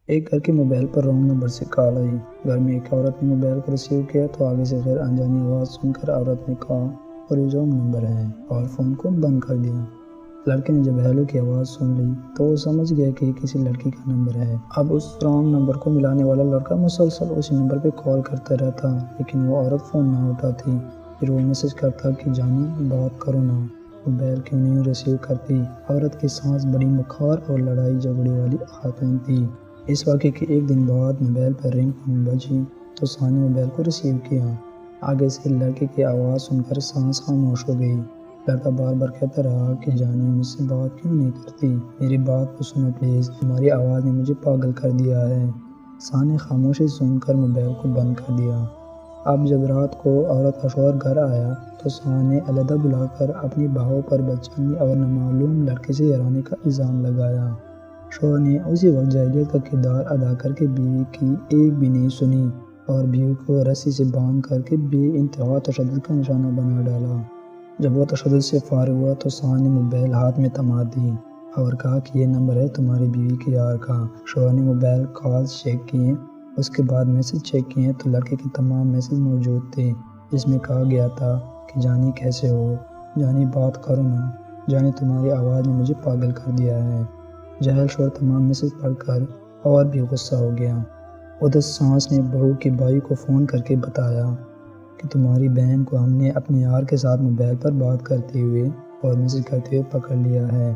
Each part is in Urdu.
ایک گھر کے موبائل پر رانگ نمبر سے کال آئی۔ گھر میں ایک عورت نے موبائل کو ریسیو کیا تو آگے سے غیر انجانی آواز سن کر عورت نے کہا اور یہ رانگ نمبر ہے اور فون کو بند کر دیا۔ لڑکے نے جب ہیلو کی آواز سن لی تو وہ سمجھ گیا کہ یہ کسی لڑکی کا نمبر ہے۔ اب اس رانگ نمبر کو ملانے والا لڑکا مسلسل اسی نمبر پہ کال کرتا رہتا لیکن وہ عورت فون نہ اٹھاتی۔ پھر وہ میسج کرتا کہ جانی بات کرو نا، موبائل کیوں نہیں ریسیو کرتی۔ عورت کی سانس بڑی مکار اور لڑائی جھگڑے والی خاتون تھی۔ اس واقعے کے ایک دن بعد موبائل پر رنگ ٹون بجی تو سان نے موبائل کو ریسیو کیا۔ آگے سے لڑکے کی آواز سن کر سانس خاموش ہو گئی۔ لڑکا بار بار کہتا رہا کہ جانی مجھ سے بات کیوں نہیں کرتی، میری بات کو سنو پلیز، تمہاری آواز نے مجھے پاگل کر دیا ہے۔ سان نے خاموشی سن کر موبائل کو بند کر دیا۔ اب جب رات کو عورت کا شوہر گھر آیا تو سان نے علیحدہ بلا کر اپنی بہو پر بدچلنی اور نامعلوم لڑکے سے ہرانے کا الزام لگایا۔ شوہر نے اسی وقت جاہلیت کا کردار ادا کر کے بیوی کی ایک بھی نہیں سنی اور بیوی کو رسی سے باندھ کر کے بے انتہا تشدد کا نشانہ بنا ڈالا۔ جب وہ تشدد سے فارغ ہوا تو سان نے موبائل ہاتھ میں تھما دی اور کہا کہ یہ نمبر ہے تمہاری بیوی کے یار کا۔ شوہر نے موبائل کالز چیک کیے، اس کے بعد میسج چیک کیے تو لڑکے کے تمام میسج موجود تھے جس میں کہا گیا تھا کہ جانی کیسے ہو، جانی بات کرو نا، جانی تمہاری آواز نے مجھے پاگل کر دیا ہے۔ جاہل شوہر تمام میسج پڑھ کر اور بھی غصہ ہو گیا۔ ادھر سانس نے بہو کے بھائی کو فون کر کے بتایا کہ تمہاری بہن کو ہم نے اپنے یار کے ساتھ موبائل پر بات کرتے ہوئے اور میسج کرتے ہوئے پکڑ لیا ہے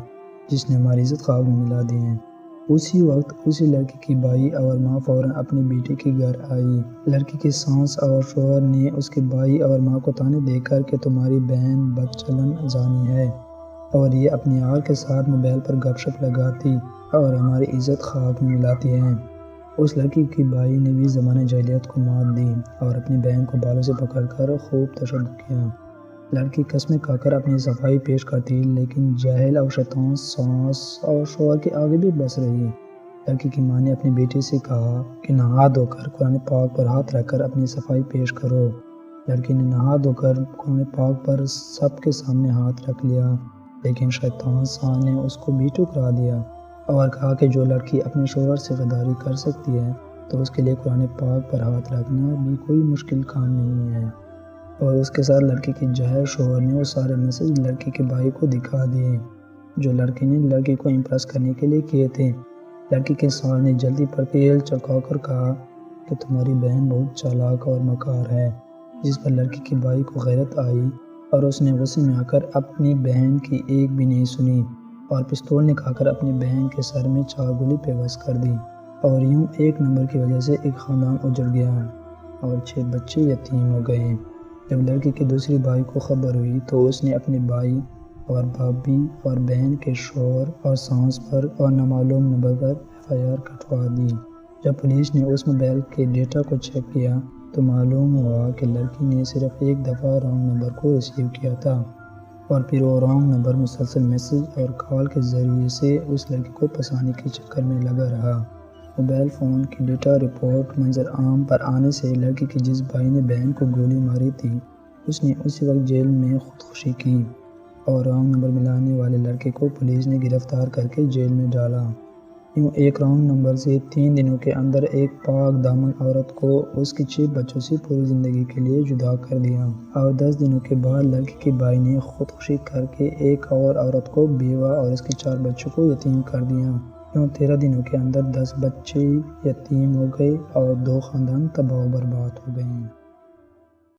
جس نے ہماری عزت خاک میں ملا دی ہے۔ اسی وقت اسی لڑکی کی بھائی اور ماں فوراً اپنے بیٹے کے گھر آئی۔ لڑکی کی سانس اور شوہر نے اس کے بھائی اور ماں کو طعنے دے کر کہ تمہاری بہن بدچلن زانی ہے اور یہ اپنے یار کے ساتھ موبائل پر گپ شپ لگاتی اور ہماری عزت خاک میں ملاتی ہے۔ اس لڑکی کی بھائی نے بھی زمانۂ جاہلیت کو مات دی اور اپنی بہن کو بالوں سے پکڑ کر خوب تشدد کیا۔ لڑکی قسمیں کھا کر اپنی صفائی پیش کرتی لیکن جاہل اور شیطان سانس اور شوہر کے آگے بھی بس رہی۔ لڑکی کی ماں نے اپنے بیٹے سے کہا کہ نہا دھو کر قرآن پاک پر ہاتھ رکھ کر اپنی صفائی پیش کرو۔ لڑکی نے نہا دھو کر قرآن پاک پر سب کے سامنے ہاتھ رکھ لیا لیکن شیطان سان نے اس کو بھی ٹھکرا دیا اور کہا کہ جو لڑکی اپنے شوہر سے غداری کر سکتی ہے تو اس کے لیے قرآن پاک پر ہاتھ رکھنا بھی کوئی مشکل کام نہیں ہے۔ اور اس کے ساتھ لڑکی کے جاہل شوہر نے وہ سارے میسج لڑکی کے بھائی کو دکھا دیے جو لڑکی نے لڑکی کو امپریس کرنے کے لیے کیے تھے۔ لڑکی کے سان نے جلدی پر تیل چڑھا کر کہا کہ تمہاری بہن بہت چالاک اور مکار ہے، جس پر لڑکی کے بھائی کو غیرت آئی اور اس نے غصے میں آ کر اپنی بہن کی ایک بھی نہیں سنی اور پستول نکال کر اپنی بہن کے سر میں 4 گولی پیوست کر دی اور یوں ایک نمبر کی وجہ سے ایک خاندان اجڑ گیا اور 6 بچے یتیم ہو گئے۔ جب لڑکی کے دوسرے بھائی کو خبر ہوئی تو اس نے اپنے بھائی اور بھابھی اور بہن کے شوہر اور سانس پر اور نامعلوم نمبر پر FIR کٹوا دی۔ جب پولیس نے اس موبائل کے ڈیٹا کو چیک کیا تو معلوم ہوا کہ لڑکی نے صرف ایک دفعہ رانگ نمبر کو ریسیو کیا تھا اور پھر وہ رانگ نمبر مسلسل میسج اور کال کے ذریعے سے اس لڑکی کو پھنسانے کے چکر میں لگا رہا۔ موبائل فون کی ڈیٹا رپورٹ منظر عام پر آنے سے لڑکی کے جس بھائی نے بہن کو گولی ماری تھی اس نے اسی وقت جیل میں خودکشی کی اور رانگ نمبر ملانے والے لڑکے کو پولیس نے گرفتار کر کے جیل میں ڈالا۔ یوں ایک رانگ نمبر سے 3 دنوں کے اندر ایک پاک دامن عورت کو اس کے 6 بچوں سے پوری زندگی کے لیے جدا کر دیا اور 10 دنوں کے بعد لڑکی کے بھائی نے خودکشی کر کے ایک اور عورت کو بیوہ اور اس کے 4 بچوں کو یتیم کر دیا۔ یوں 13 دنوں کے اندر 10 بچے یتیم ہو گئے اور 2 خاندان تباہ و برباد ہو گئے۔